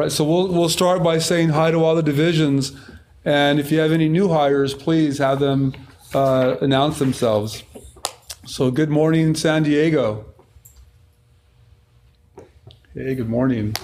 Right, so we'll start by saying hi to all the divisions, and if you have any new hires, please have them announce themselves. So good morning, San Diego. Hey, good morning.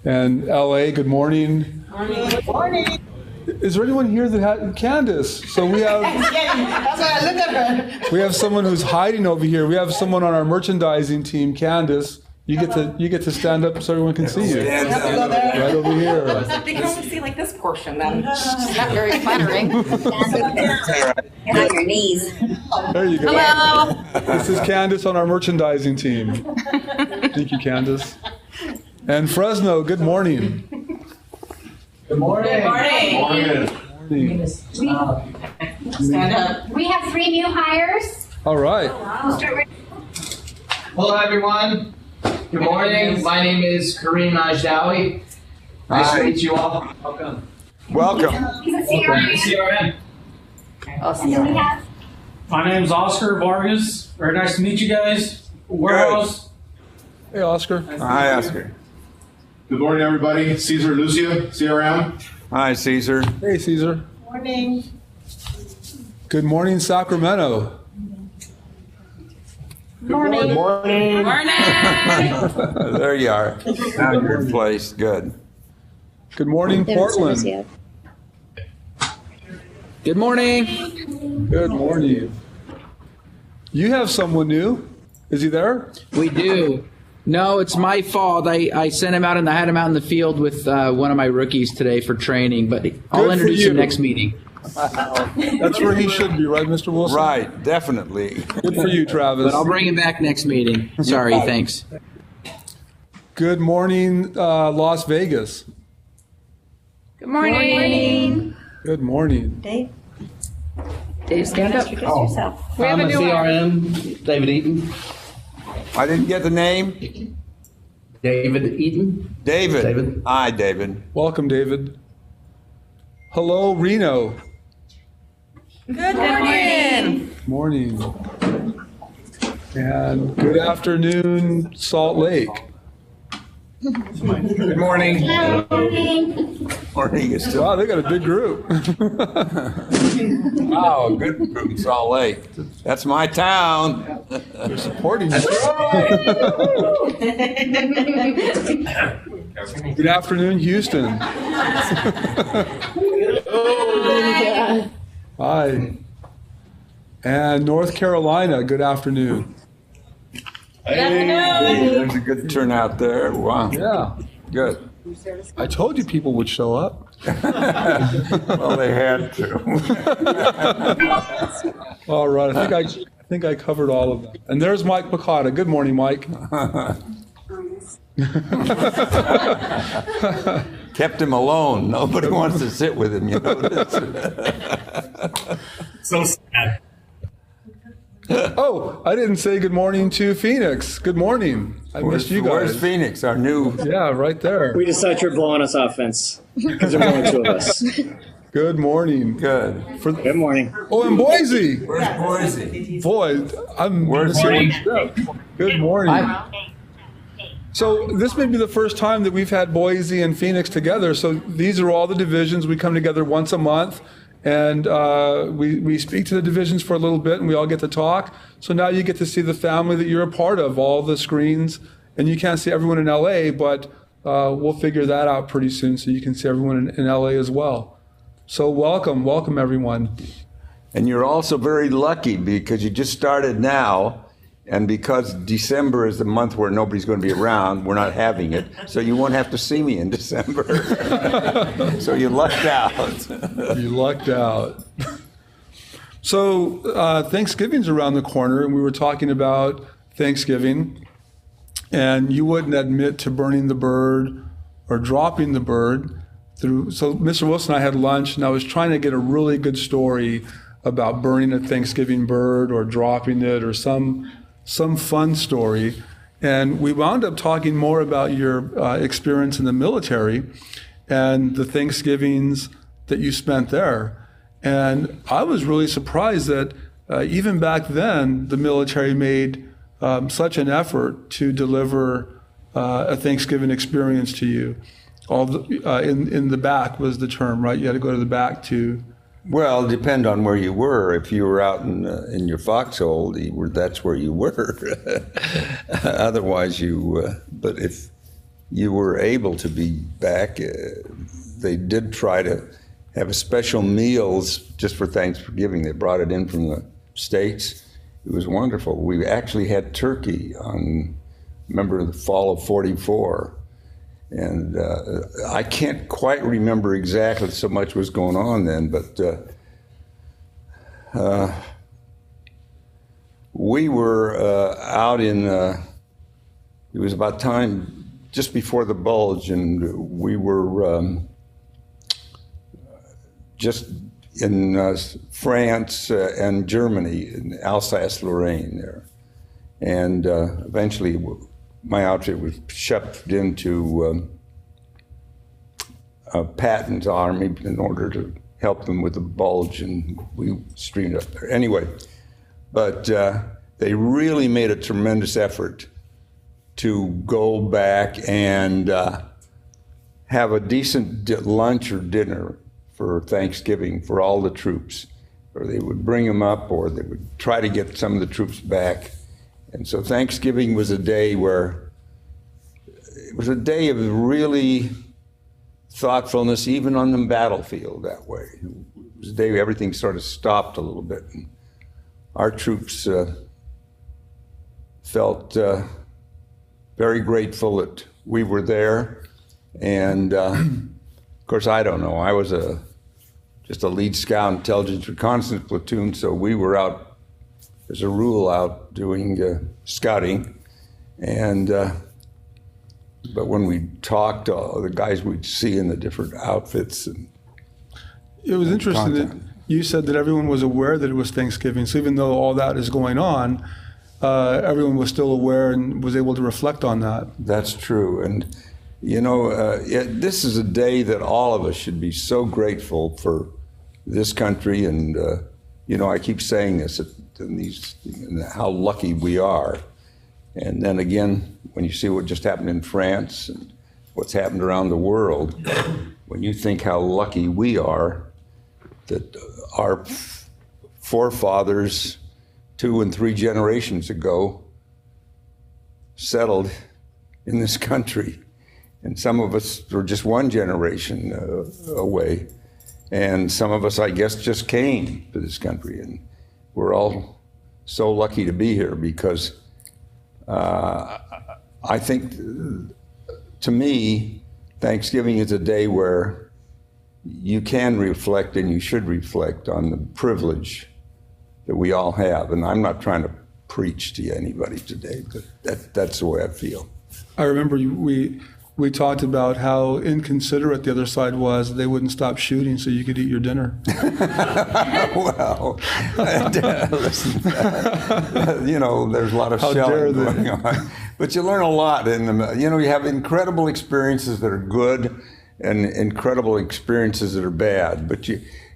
And LA, good morning. Good morning. Is there anyone here that had Candace? So we have. That's why I look at her. We have someone who's hiding over here. We have someone on our merchandising team, Candace. You get to stand up so everyone can see you. Right over here. They can only see like this portion, then it's not very flattering. Get on your knees. There you go. Hello. This is Candace on our merchandising team. Thank you, Candace. And Fresno, good morning. Good morning. Good morning. Morning. Stand up. We have 3 new hires. All right. Hello, everyone. Good morning. My name is Kareem Ajdawi. Nice to meet you all. Welcome. Welcome. He's a CRM. CRM. And we have My name's Oscar Vargas. Very nice to meet you guys. Warehouse. Hey, Oscar. Hi, Oscar. Good morning, everybody. Cesar Lucio, CRM. Hi, Caesar. Hey, Caesar. Morning. Good morning, Sacramento. Morning. Morning. There you are. Now you're in place. Good. Good morning, Portland. Good morning. Good morning. You have someone new. Is he there? We do. No, it's my fault. I sent him out and I had him out in the field with one of my rookies today for training, but I'll for introduce you. him next meeting. That's where he should be, right, Mr. Wilson? Right, definitely. Good for you, Travis. But I'll bring him back next meeting. Sorry, thanks. Good morning, Las Vegas. Good morning. Good morning. Dave. Dave, stand up. Introduce yourself. We have a new one. CRM, David Eaton. I didn't get the name. David Eaton. David. David. Hi, David. Welcome, David. Hello, Reno. Good morning. Morning. And good afternoon, Salt Lake. Good morning. Morning is still. Wow, they got a big group. Wow, good from Salt Lake. That's my town. They're supporting you. Good afternoon, Houston. Hi. And North Carolina, good afternoon. Hey, there's a good turnout there. Wow. Yeah. Good. I told you people would show up. Well, they had to. All right. I think I covered all of them. And there's Mike Picotta. Good morning, Mike. Kept him alone. Nobody wants to sit with him, you notice? So sad. Oh, I didn't say good morning to Phoenix. Good morning. I missed you Where's guys. Phoenix, our new? Yeah, right there. We decided you're blowing us off, Vince, because there's only 2 of us. Good morning. Good. Good morning. Oh, and Boise. Where's Boise? Boy, I'm Where's Good morning. So this may be the first time that we've had Boise and Phoenix together. So these are all the divisions. We come together once a month, and we speak to the divisions for a little bit, and we all get to talk. So now you get to see the family that you're a part of, all the screens. And you can't see everyone in LA, but we'll figure that out pretty soon so you can see everyone in LA as well. So welcome everyone. And you're also very lucky because you just started now, and because December is the month where nobody's going to be around, we're not having it, so you won't have to see me in December. So you lucked out. You lucked out. So Thanksgiving's around the corner, and we were talking about Thanksgiving, and you wouldn't admit to burning the bird or dropping the bird. So Mr. Wilson and I had lunch, and I was trying to get a really good story about burning a Thanksgiving bird or dropping it or some fun story. And we wound up talking more about your experience in the military and the Thanksgivings that you spent there. And I was really surprised that even back then, the military made such an effort to deliver a Thanksgiving experience to you. all in the back was the term, right? You had to go to the back to. Well, depend on where you were. If you were out in your foxhole, that's where you were. Otherwise, but if you were able to be back, they did try to have a special meals just for Thanksgiving. They brought it in from the States. It was wonderful. We actually had turkey remember the fall of '44. And I can't quite remember exactly so much was going on then, but we were out it was about time just before the bulge, and we were just in France and Germany, in Alsace-Lorraine there. And eventually my outfit was shoved into Patton's army in order to help them with the bulge, and we streamed up there. Anyway, but they really made a tremendous effort to go back and have a decent lunch or dinner for Thanksgiving for all the troops. Or they would bring them up, or they would try to get some of the troops back. And so Thanksgiving was a day where it was a day of really thoughtfulness, even on the battlefield that way. It was a day where everything sort of stopped a little bit. And our troops felt very grateful that we were there. And of course, I don't know, I was just a lead scout intelligence reconnaissance platoon, so we were out as a rule out doing scouting, and but when we talked to the guys we'd see in the different outfits, It was interesting that you said that everyone was aware that it was Thanksgiving. So even though all that is going on, everyone was still aware and was able to reflect on that. That's true. And you know, this is a day that all of us should be so grateful for this country, and you know, I keep saying this, and how lucky we are. And then again, when you see what just happened in France and what's happened around the world, when you think how lucky we are that our forefathers 2 and 3 generations ago settled in this country. And some of us were just 1 generation away. And some of us, I guess, just came to this country. And we're all so lucky to be here because I think, to me, Thanksgiving is a day where you can reflect, and you should reflect, on the privilege that we all have. And I'm not trying to preach to anybody today, but that's the way I feel. I remember we talked about how inconsiderate the other side was. They wouldn't stop shooting so you could eat your dinner. Well, listen, you know, there's a lot of shelling going on. But you learn a lot in them. You know, you have incredible experiences that are good and incredible experiences that are bad. But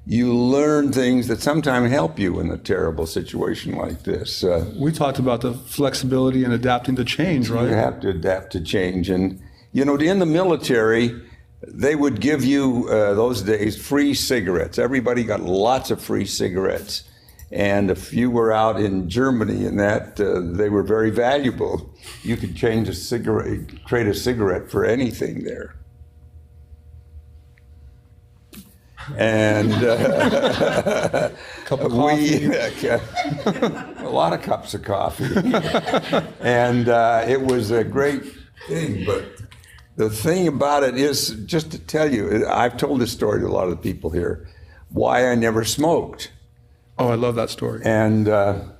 you learn things that sometimes help you in a terrible situation like this. We talked about the flexibility and adapting to change, right? You have to adapt to change. And, you know, in the military, they would give you, those days, free cigarettes. Everybody got lots of free cigarettes. And if you were out in Germany and that, they were very valuable. You could trade a cigarette for anything there. And Cup of coffee. A lot of cups of coffee. And it was a great thing. But the thing about it is, just to tell you, I've told this story to a lot of the people here, why I never smoked. Oh, I love that story. And the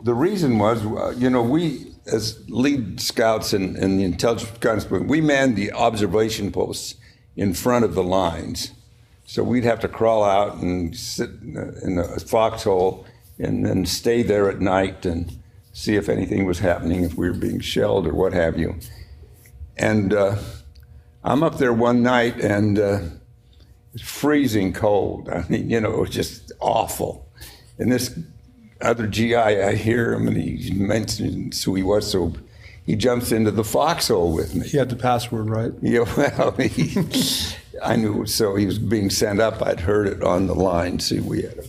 reason was, you know, we, as lead scouts in the intelligence reconnaissance, we manned the observation posts in front of the lines. So we'd have to crawl out and sit in a foxhole and then stay there at night and see if anything was happening, if we were being shelled or what have you. And I'm up there one night, and it's freezing cold. I mean, you know, it was just awful. And this other GI, I hear him, and he mentions who he was. So he jumps into the foxhole with me. He had the password, right? Yeah, well, I knew, so he was being sent up. I'd heard it on the line. See, we had him.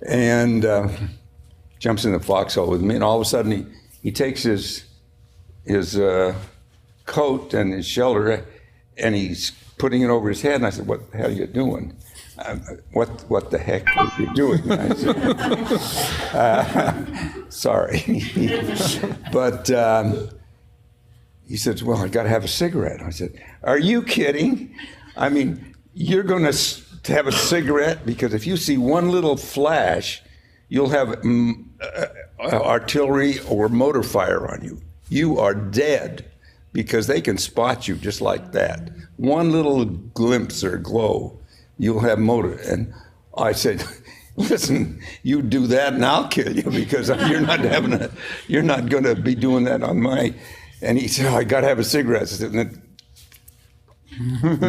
And jumps in the foxhole with me, and all of a sudden he takes his coat and his shelter, and he's putting it over his head. And I said, "What the hell are you doing? What the heck are you doing?" I said, "Sorry," but he says, "Well, I got to have a cigarette." I said, "Are you kidding? I mean, you're going to have a cigarette because if you see one little flash, you'll have artillery or motor fire on you. You are dead because they can spot you just like that. One little glimpse or glow, you'll have motor." And I said, "Listen, you do that and I'll kill you because you're not going to be doing that on my." And he said, "Oh, I got to have a cigarette." I said, and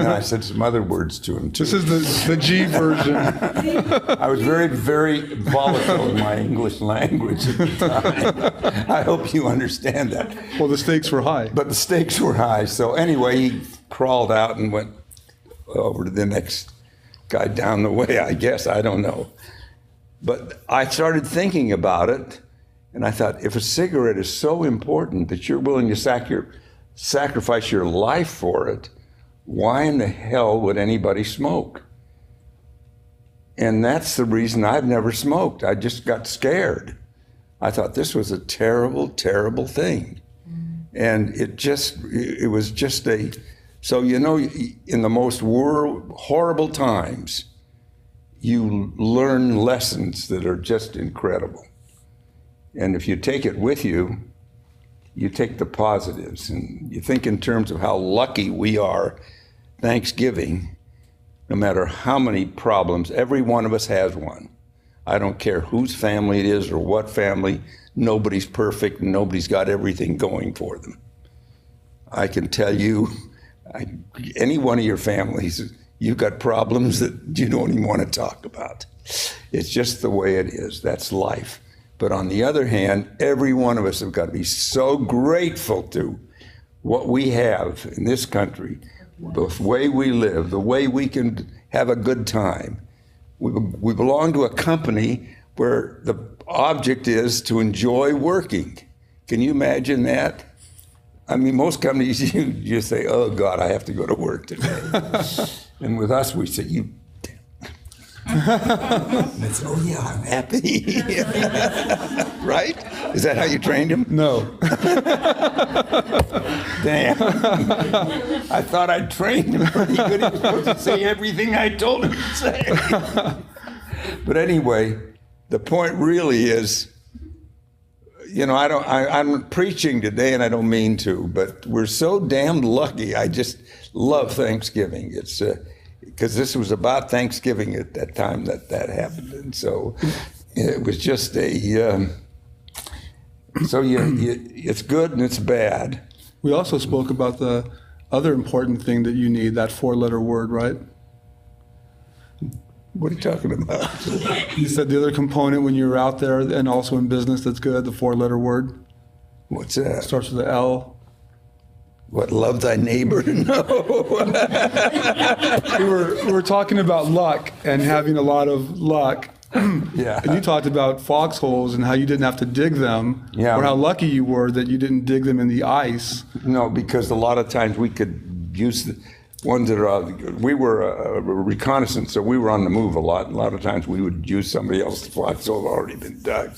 I said some other words to him too. This is the G version. I was very, very volatile in my English language at the time. I hope you understand that. Well, the stakes were high. But the stakes were high. So anyway, he crawled out and went over to the next guy down the way, I guess. I don't know. But I started thinking about it, and I thought, if a cigarette is so important that you're willing to sacrifice your life for it, why in the hell would anybody smoke? And that's the reason I've never smoked. I just got scared. I thought this was a terrible, terrible thing. And it was just so in the most horrible times, you learn lessons that are just incredible. And if you take it with you, you take the positives and you think in terms of how lucky we are. Thanksgiving, no matter how many problems, every one of us has one. I don't care whose family it is or what family, nobody's perfect, nobody's got everything going for them. I can tell you, any one of your families, you've got problems that you don't even want to talk about. It's just the way it is. That's life. But on the other hand, every one of us have got to be so grateful to what we have in this country, the way we live, the way we can have a good time. We belong to a company where the object is to enjoy working. Can you imagine that? I mean, most companies, you just say, "Oh God, I have to go to work today." And with us, we say, "You damn." And it's, "Oh yeah, I'm happy." Right? Is that how you trained him? No. Damn. I thought I trained him pretty good. He was supposed to say everything I told him to say. But anyway, the point really is, I'm preaching today and I don't mean to, but we're so damned lucky. I just love Thanksgiving. It's because this was about Thanksgiving at that time that happened. And so it was just it's good and it's bad. We also spoke about the other important thing that you need, that 4-letter word, right? What are you talking about? You said the other component when you were out there and also in business that's good, the 4-letter word. What's that? Starts with an L. What, love thy neighbor? No. We were talking about luck and having a lot of luck. Yeah. And you talked about foxholes and how you didn't have to dig them, Yeah. or how lucky you were that you didn't dig them in the ice. No, because a lot of times we could use the ones that are, we were a reconnaissance, so we were on the move a lot. A lot of times we would use somebody else's foxhole already been dug.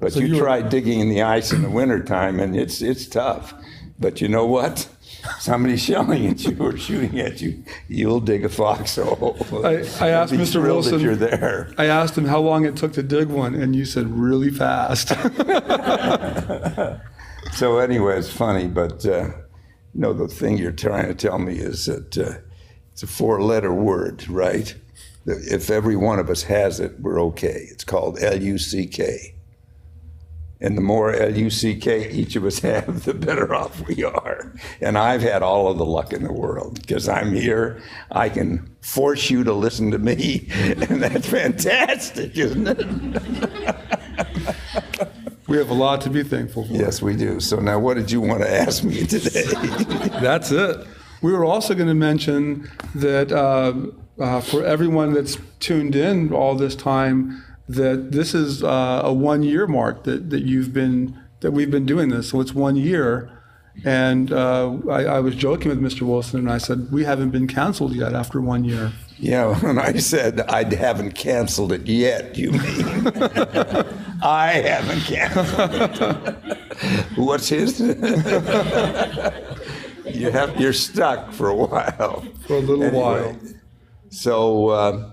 But So you you were- try digging in the ice in the wintertime and it's tough. But you know what? Somebody's shelling at you or shooting at you, you'll dig a foxhole. I asked Be Mr. thrilled that Wilson, you're there. I asked him how long it took to dig one, and you said really fast. So anyway, it's funny, but the thing you're trying to tell me is that it's a 4-letter word, right? If every one of us has it, we're okay. It's called L-U-C-K. And the more L-U-C-K each of us have, the better off we are. And I've had all of the luck in the world because I'm here. I can force you to listen to me, and that's fantastic, isn't it? We have a lot to be thankful for. Yes, we do. So now what did you want to ask me today? That's it. We were also going to mention that for everyone that's tuned in all this time, that this is a 1 year mark that we've been doing this. So it's 1 year. And I was joking with Mr. Wilson, and I said, we haven't been canceled yet after 1 year. Yeah, when I said I haven't canceled it yet, you mean I haven't canceled it. What's his? You're stuck for a while. For a little while. So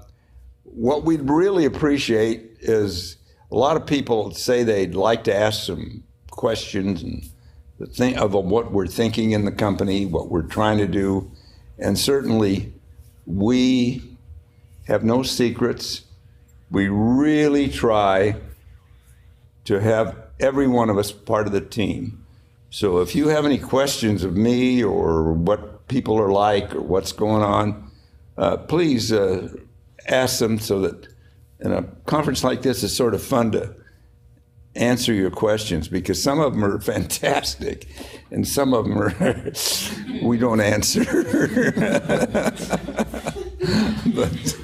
what we'd really appreciate is a lot of people say they'd like to ask some questions and think of what we're thinking in the company, what we're trying to do, and certainly we have no secrets. We really try to have every one of us part of the team. So if you have any questions of me or what people are like or what's going on, please ask them, so that in a conference like this, it's sort of fun to answer your questions, because some of them are fantastic and some of them are we don't answer. But,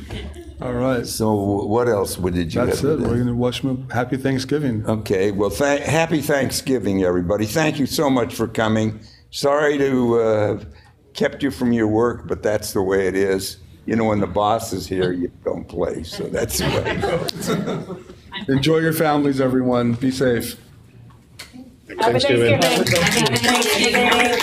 All right. so what else did you That's have? it. We're going to wish them a happy Thanksgiving. Okay, well, happy Thanksgiving, everybody. Thank you so much for coming. Sorry to kept you from your work, but that's the way it is. You know, when the boss is here, you don't play, so that's the way it goes. Enjoy your families, everyone. Be safe. Thanksgiving. Happy Thanksgiving.